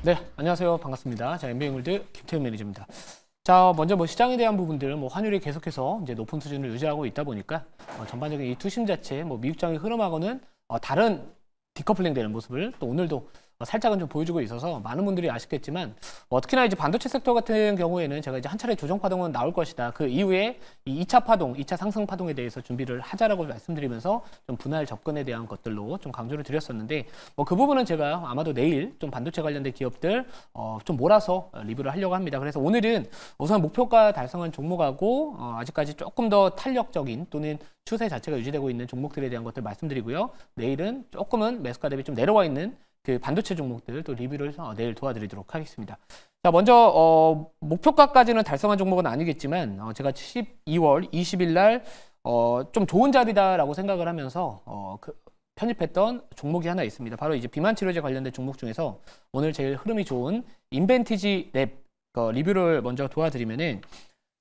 네, 안녕하세요. 반갑습니다. 자, MBA물드 김태훈 매니저입니다. 자, 먼저 시장에 대한 부분들, 환율이 계속해서 이제 높은 수준을 유지하고 있다 보니까 전반적인 이 투심 자체, 미국장의 흐름하고는 다른 디커플링 되는 모습을 또 오늘도 살짝은 좀 보여주고 있어서 많은 분들이 아쉽겠지만 특히나 이제 반도체 섹터 같은 경우에는 제가 이제 한 차례 조정 파동은 나올 것이다. 그 이후에 이 2차 파동, 2차 상승 파동에 대해서 준비를 하자라고 말씀드리면서 좀 분할 접근에 대한 것들로 좀 강조를 드렸었는데 그 부분은 제가 아마도 내일 좀 반도체 관련된 기업들 좀 몰아서 리뷰를 하려고 합니다. 그래서 오늘은 우선 목표가 달성한 종목하고 아직까지 조금 더 탄력적인 또는 추세 자체가 유지되고 있는 종목들에 대한 것들 말씀드리고요. 내일은 조금은 매수가 대비 좀 내려와 있는 그 반도체 종목들 또 리뷰를 내일 도와드리도록 하겠습니다. 자, 먼저 목표가까지는 달성한 종목은 아니겠지만 제가 12월 20일 날 좀 좋은 자리다라고 생각을 하면서 편입했던 종목이 하나 있습니다. 바로 이제 비만 치료제 관련된 종목 중에서 오늘 제일 흐름이 좋은 인벤티지 랩 리뷰를 먼저 도와드리면은,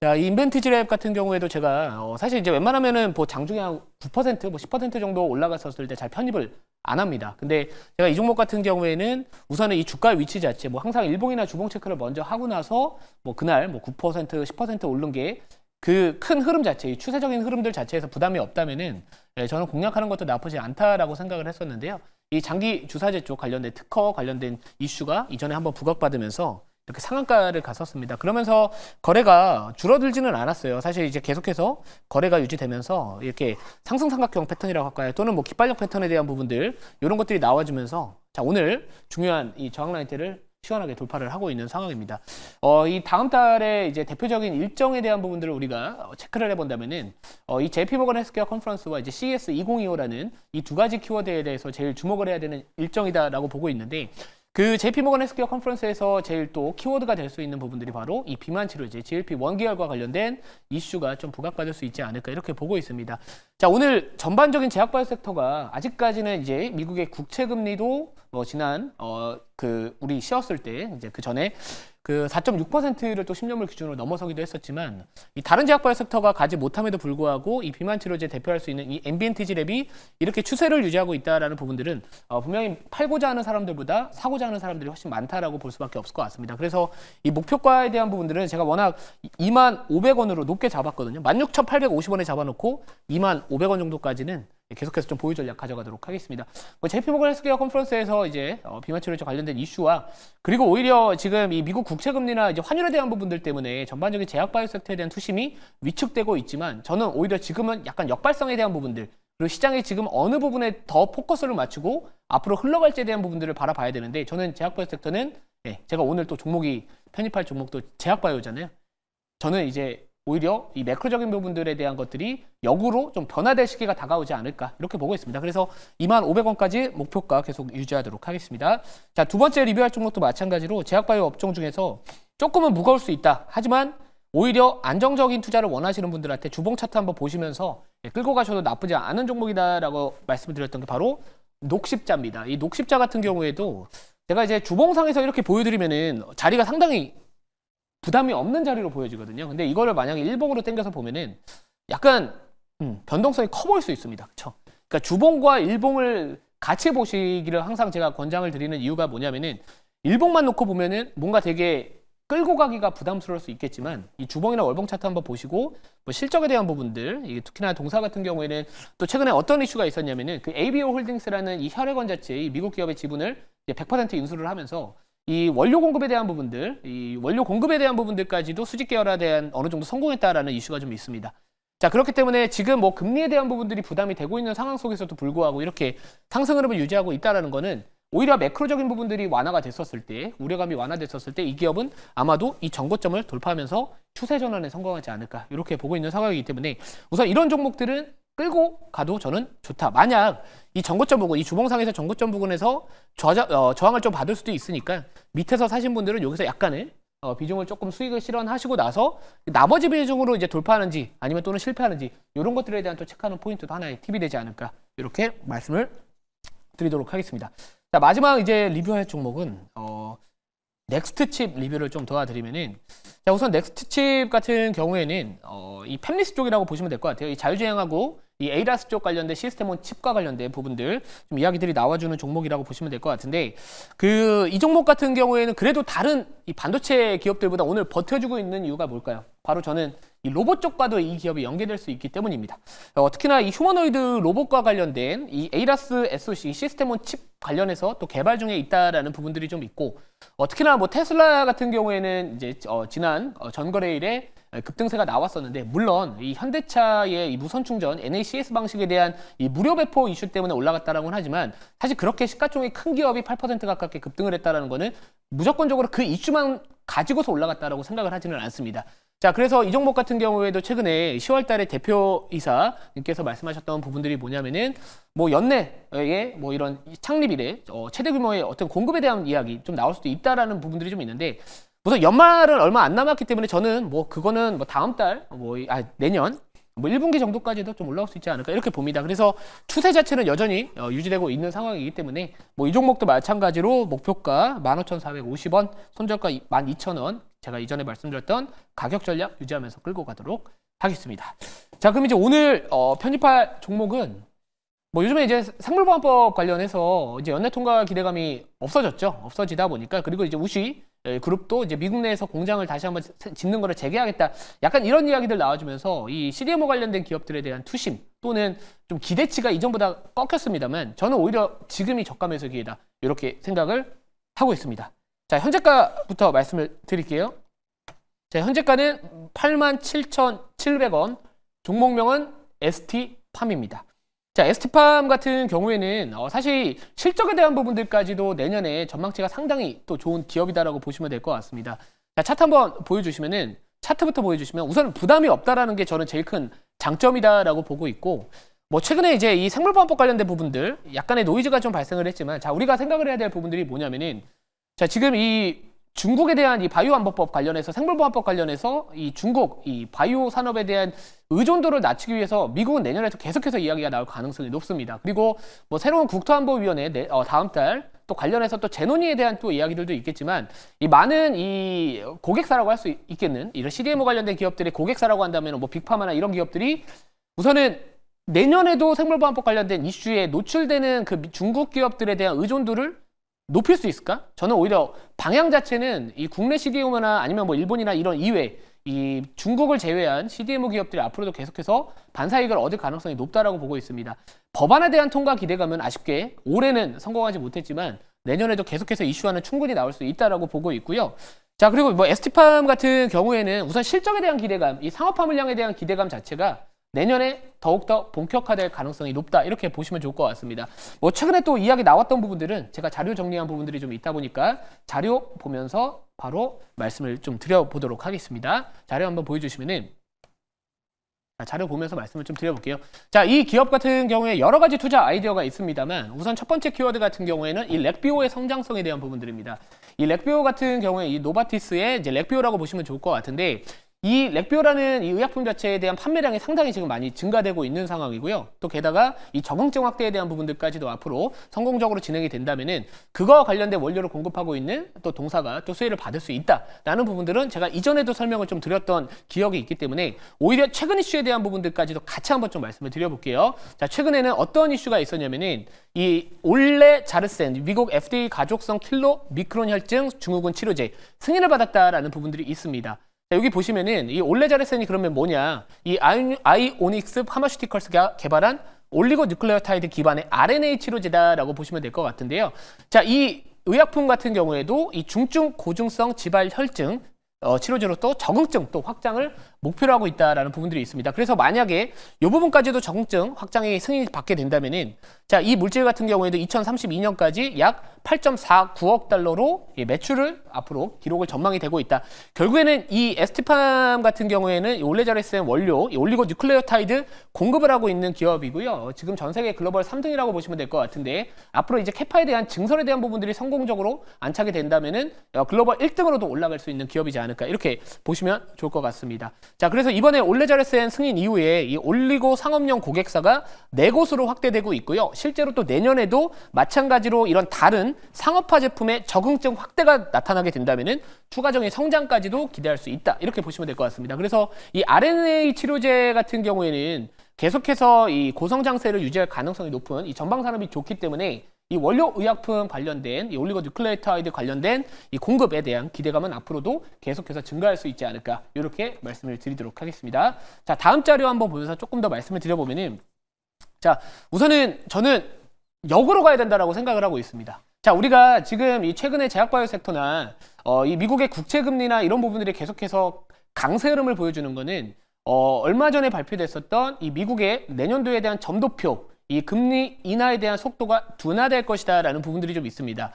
자, 이 인벤티지 랩 같은 경우에도 제가 사실 이제 웬만하면은 장중에 한 9%, 10% 정도 올라갔었을 때 잘 편입을 안 합니다. 근데 제가 이 종목 같은 경우에는 우선은 이 주가 위치 자체, 항상 일봉이나 주봉 체크를 먼저 하고 나서 그날 9%, 10% 오른 게 그 큰 흐름 자체, 이 추세적인 흐름들 자체에서 부담이 없다면은 저는 공략하는 것도 나쁘지 않다라고 생각을 했었는데요. 이 장기 주사제 쪽 관련된 특허 관련된 이슈가 이전에 한번 부각받으면서 이렇게 상한가를 갔었습니다. 그러면서 거래가 줄어들지는 않았어요. 사실 이제 계속해서 거래가 유지되면서 이렇게 상승 삼각형 패턴이라고 할까요? 또는 깃발력 패턴에 대한 부분들, 이런 것들이 나와주면서 자, 오늘 중요한 이 저항 라인대를 시원하게 돌파를 하고 있는 상황입니다. 이 다음 달에 이제 대표적인 일정에 대한 부분들을 우리가 체크를 해본다면은 이 JP모건 헬스케어 컨퍼런스와 이제 CES 2025라는 이 두 가지 키워드에 대해서 제일 주목을 해야 되는 일정이다라고 보고 있는데, 그 JP모건 헬스케어 컨퍼런스에서 제일 또 키워드가 될 수 있는 부분들이 바로 이 비만 치료제 GLP-1 계열과 관련된 이슈가 좀 부각받을 수 있지 않을까 이렇게 보고 있습니다. 자, 오늘 전반적인 제약바이오 섹터가 아직까지는 이제 미국의 국채 금리도 지난 우리 쉬었을 때 이제 그 전에 그 4.6%를 또 10년물 기준으로 넘어서기도 했었지만, 이 다른 제약바이오 섹터가 가지 못함에도 불구하고 이 비만 치료제 대표할 수 있는 이 앰비엔티지 랩이 이렇게 추세를 유지하고 있다라는 부분들은 분명히 팔고자 하는 사람들보다 사고자 하는 사람들이 훨씬 많다라고 볼 수밖에 없을 것 같습니다. 그래서 이 목표가에 대한 부분들은 제가 워낙 25,500원으로 높게 잡았거든요. 16,850원에 잡아놓고 25,500원 정도까지는 계속해서 좀 보유 전략 가져가도록 하겠습니다. JP모건 헬스케어 컨퍼런스에서 이제 비만 치료제 관련된 이슈와, 그리고 오히려 지금 이 미국 국채 금리나 이제 환율에 대한 부분들 때문에 전반적인 제약 바이오 섹터에 대한 투심이 위축되고 있지만, 저는 오히려 지금은 약간 역발상에 대한 부분들, 그리고 시장이 지금 어느 부분에 더 포커스를 맞추고 앞으로 흘러갈지에 대한 부분들을 바라봐야 되는데, 저는 제약 바이오 섹터는 제가 오늘 또 종목이 편입할 종목도 제약 바이오잖아요. 저는 이제 오히려 이 매크로적인 부분들에 대한 것들이 역으로 좀 변화될 시기가 다가오지 않을까 이렇게 보고 있습니다. 그래서 25,500원까지 목표가 계속 유지하도록 하겠습니다. 자, 두 번째 리뷰할 종목도 마찬가지로 제약바이오 업종 중에서 조금은 무거울 수 있다. 하지만 오히려 안정적인 투자를 원하시는 분들한테 주봉 차트 한번 보시면서 끌고 가셔도 나쁘지 않은 종목이다라고 말씀을 드렸던 게 바로 녹십자입니다. 이 녹십자 같은 경우에도 제가 이제 주봉상에서 이렇게 보여드리면은 자리가 상당히 부담이 없는 자리로 보여지거든요. 근데 이거를 만약에 일봉으로 당겨서 보면은 약간 변동성이 커 보일 수 있습니다. 그렇죠? 그러니까 주봉과 일봉을 같이 보시기를 항상 제가 권장을 드리는 이유가 뭐냐면은, 일봉만 놓고 보면은 뭔가 되게 끌고 가기가 부담스러울 수 있겠지만, 이 주봉이나 월봉 차트 한번 보시고 실적에 대한 부분들, 이게 특히나 동사 같은 경우에는 또 최근에 어떤 이슈가 있었냐면은 그 ABO 홀딩스라는 이 혈액원 자체 이 미국 기업의 지분을 100% 인수를 하면서 이 원료 공급에 대한 부분들, 이 원료 공급에 대한 부분들까지도 수직 계열화에 대한 어느 정도 성공했다라는 이슈가 좀 있습니다. 자, 그렇기 때문에 지금 금리에 대한 부분들이 부담이 되고 있는 상황 속에서도 불구하고 이렇게 상승 흐름을 유지하고 있다라는 거는 오히려 매크로적인 부분들이 완화가 됐었을 때, 우려감이 완화됐었을 때 이 기업은 아마도 이 전고점을 돌파하면서 추세 전환에 성공하지 않을까 이렇게 보고 있는 상황이기 때문에 우선 이런 종목들은 끌고 가도 저는 좋다. 만약 이 전고점 부근, 이 주봉상에서 전고점 부근에서 저항을 좀 받을 수도 있으니까 밑에서 사신 분들은 여기서 약간의 비중을 조금 수익을 실현하시고 나서 나머지 비중으로 이제 돌파하는지 아니면 또는 실패하는지 이런 것들에 대한 또 체크하는 포인트도 하나의 팁이 되지 않을까 이렇게 말씀을 드리도록 하겠습니다. 자, 마지막 이제 리뷰할 종목은 넥스트칩 리뷰를 좀 도와드리면은, 자, 우선 넥스트칩 같은 경우에는 이 팹리스 쪽이라고 보시면 될 것 같아요. 이 자율주행하고 이 에이다스 쪽 관련된 시스템온 칩과 관련된 부분들 좀 이야기들이 나와주는 종목이라고 보시면 될 것 같은데 이 종목 같은 경우에는 그래도 다른 이 반도체 기업들보다 오늘 버텨주고 있는 이유가 뭘까요? 바로 저는 이 로봇 쪽과도 이 기업이 연계될 수 있기 때문입니다. 특히나 이 휴머노이드 로봇과 관련된 이 에이다스 SoC 시스템온 칩 관련해서 또 개발 중에 있다라는 부분들이 좀 있고 특히나 뭐 테슬라 같은 경우에는 이제 지난 전거래일에 급등세가 나왔었는데 물론 이 현대차의 이 무선 충전 NACS 방식에 대한 이 무료 배포 이슈 때문에 올라갔다라고는 하지만 사실 그렇게 시가총액 큰 기업이 8% 가깝게 급등을 했다라는 거는 무조건적으로 그 이슈만 가지고서 올라갔다라고 생각을 하지는 않습니다. 자, 그래서 이 종목 같은 경우에도 최근에 10월 달에 대표이사님께서 말씀하셨던 부분들이 뭐냐면은 뭐 연내에 뭐 이런 창립 이래 최대 규모의 어떤 공급에 대한 이야기 좀 나올 수도 있다라는 부분들이 좀 있는데 우선 연말은 얼마 안 남았기 때문에 저는 뭐 그거는 뭐 다음 달 내년 뭐 1분기 정도까지도 좀 올라올 수 있지 않을까 이렇게 봅니다. 그래서 추세 자체는 여전히 유지되고 있는 상황이기 때문에 뭐 이 종목도 마찬가지로 목표가 15,450원, 손절가 12,000원 제가 이전에 말씀드렸던 가격 전략 유지하면서 끌고 가도록 하겠습니다. 자, 그럼 이제 오늘 편입할 종목은 뭐 요즘에 이제 생물보안법 관련해서 이제 연내 통과 기대감이 없어졌죠. 없어지다 보니까 그리고 이제 우시 그룹도 이제 미국 내에서 공장을 다시 한번 짓는 거를 재개하겠다. 약간 이런 이야기들 나와주면서 이 CDMO 관련된 기업들에 대한 투심 또는 좀 기대치가 이전보다 꺾였습니다만 저는 오히려 지금이 저가 매수 기회다. 이렇게 생각을 하고 있습니다. 자, 현재가부터 말씀을 드릴게요. 자, 현재가는 87,700원. 종목명은 ST팜입니다. 자, ST팜 같은 경우에는 사실 실적에 대한 부분들까지도 내년에 전망치가 상당히 또 좋은 기업이다라고 보시면 될 것 같습니다. 자, 차트 한번 보여주시면은 차트부터 보여주시면 우선 부담이 없다라는 게 저는 제일 큰 장점이다라고 보고 있고 뭐 최근에 이제 이 생물보안법 관련된 부분들 약간의 노이즈가 좀 발생을 했지만 자, 우리가 생각을 해야 될 부분들이 뭐냐면은 자, 지금 이 중국에 대한 이 바이오안보법 관련해서 생물보안법 관련해서 이 중국 이 바이오 산업에 대한 의존도를 낮추기 위해서 미국은 내년에도 계속해서 이야기가 나올 가능성이 높습니다. 그리고 뭐 새로운 국토안보위원회 다음 달 또 관련해서 또 재논의에 대한 또 이야기들도 있겠지만 이 많은 이 고객사라고 할 수 있겠는 이런 CDMO 관련된 기업들의 고객사라고 한다면 뭐 빅파마나 이런 기업들이 우선은 내년에도 생물보안법 관련된 이슈에 노출되는 그 중국 기업들에 대한 의존도를 높일 수 있을까? 저는 오히려 방향 자체는 이 국내 CDMO나 아니면 뭐 일본이나 이런 이외 이 중국을 제외한 CDMO 기업들이 앞으로도 계속해서 반사이익을 얻을 가능성이 높다라고 보고 있습니다. 법안에 대한 통과 기대감은 아쉽게 올해는 성공하지 못했지만 내년에도 계속해서 이슈화는 충분히 나올 수 있다라고 보고 있고요. 자, 그리고 뭐 ST팜 같은 경우에는 우선 실적에 대한 기대감, 이 상업화 물량에 대한 기대감 자체가 내년에 더욱더 본격화될 가능성이 높다 이렇게 보시면 좋을 것 같습니다. 뭐 최근에 또 이야기 나왔던 부분들은 제가 자료 정리한 부분들이 좀 있다 보니까 자료 보면서 바로 말씀을 좀 드려보도록 하겠습니다. 자료 한번 보여주시면은 자료 보면서 말씀을 좀 드려볼게요. 자, 이 기업 같은 경우에 여러 가지 투자 아이디어가 있습니다만 우선 첫 번째 키워드 같은 경우에는 이 렉비오의 성장성에 대한 부분들입니다. 이 렉비오 같은 경우에 이 노바티스의 이제 렉비오라고 보시면 좋을 것 같은데 이 렉비오라는 이 의약품 자체에 대한 판매량이 상당히 지금 많이 증가되고 있는 상황이고요. 또 게다가 이 적응증 확대에 대한 부분들까지도 앞으로 성공적으로 진행이 된다면은 그거와 관련된 원료를 공급하고 있는 또 동사가 또 수혜를 받을 수 있다라는 부분들은 제가 이전에도 설명을 좀 드렸던 기억이 있기 때문에 오히려 최근 이슈에 대한 부분들까지도 같이 한번 좀 말씀을 드려볼게요. 자, 최근에는 어떤 이슈가 있었냐면은 이 올레자르센 미국 FDA 가족성 킬러 미크론 혈증 증후군 치료제 승인을 받았다라는 부분들이 있습니다. 자, 여기 보시면은 이 올레자르센이 그러면 뭐냐? 이 아이오닉스 파마슈티컬스가 개발한 올리고뉴클레오타이드 기반의 RNA 치료제다라고 보시면 될 것 같은데요. 자, 이 의약품 같은 경우에도 이 중증 고중성 지발 혈증 치료제로 또 적응증 또 확장을 목표로 하고 있다라는 부분들이 있습니다. 그래서 만약에 이 부분까지도 적응증 확장이 승인이 받게 된다면은 자, 이 물질 같은 경우에도 2032년까지 약 8.49억 달러로 매출을 앞으로 기록을 전망이 되고 있다. 결국에는 이 ST팜 같은 경우에는 올레자르센 원료, 올리고뉴클레오타이드 공급을 하고 있는 기업이고요. 지금 전 세계 글로벌 3등이라고 보시면 될 것 같은데 앞으로 이제 캐파에 대한 증설에 대한 부분들이 성공적으로 안착이 된다면은 글로벌 1등으로도 올라갈 수 있는 기업이지 않을까 이렇게 보시면 좋을 것 같습니다. 자, 그래서 이번에 올레자레스엔 승인 이후에 이 올리고 상업용 고객사가 4곳으로 확대되고 있고요. 실제로 또 내년에도 마찬가지로 이런 다른 상업화 제품의 적응증 확대가 나타나게 된다면은 추가적인 성장까지도 기대할 수 있다. 이렇게 보시면 될 것 같습니다. 그래서 이 RNA 치료제 같은 경우에는 계속해서 이 고성 장세를 유지할 가능성이 높은 이 전방 산업이 좋기 때문에 이 원료 의약품 관련된 이 올리고뉴클레오타이드 관련된 이 공급에 대한 기대감은 앞으로도 계속해서 증가할 수 있지 않을까 이렇게 말씀을 드리도록 하겠습니다. 자, 다음 자료 한번 보면서 조금 더 말씀을 드려보면은 자, 우선은 저는 역으로 가야 된다라고 생각을 하고 있습니다. 자, 우리가 지금 이 최근에 제약바이오 섹터나 이 미국의 국채 금리나 이런 부분들이 계속해서 강세 흐름을 보여주는 거는 얼마 전에 발표됐었던 이 미국의 내년도에 대한 점도표 이 금리 인하에 대한 속도가 둔화될 것이다라는 부분들이 좀 있습니다.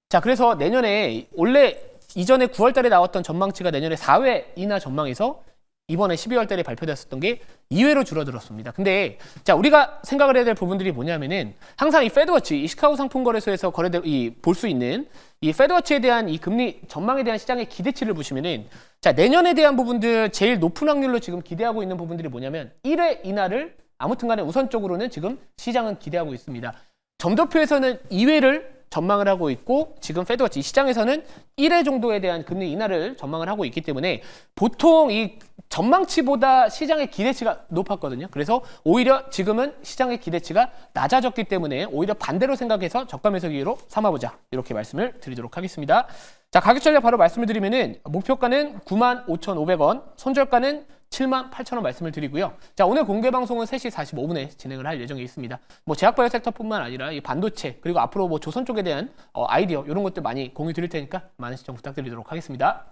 자, 그래서 내년에 원래 이전에 9월 달에 나왔던 전망치가 내년에 4회 인하 전망에서 이번에 12월 달에 발표됐었던 게 2회로 줄어들었습니다. 근데 자, 우리가 생각을 해야 될 부분들이 뭐냐면은 항상 이 페드워치, 이 시카고 상품거래소에서 볼 수 있는 이 페드워치에 대한 이 금리 전망에 대한 시장의 기대치를 보시면은 자, 내년에 대한 부분들 제일 높은 확률로 지금 기대하고 있는 부분들이 뭐냐면 1회 인하를 아무튼 간에 우선적으로는 지금 시장은 기대하고 있습니다. 점도표에서는 2회를 전망을 하고 있고 지금 페드워치 시장에서는 1회 정도에 대한 금리 인하를 전망을 하고 있기 때문에 보통 이 전망치보다 시장의 기대치가 높았거든요. 그래서 오히려 지금은 시장의 기대치가 낮아졌기 때문에 오히려 반대로 생각해서 저가 매수 기회로 삼아보자 이렇게 말씀을 드리도록 하겠습니다. 자, 가격 전략 바로 말씀을 드리면은 목표가는 95,500원, 손절가는 78,000원 말씀을 드리고요. 자, 오늘 공개 방송은 3시 45분에 진행을 할 예정에 있습니다. 뭐 제약바이오 섹터뿐만 아니라 이 반도체 그리고 앞으로 뭐 조선 쪽에 대한 아이디어 이런 것들 많이 공유 드릴 테니까 많은 시청 부탁드리도록 하겠습니다.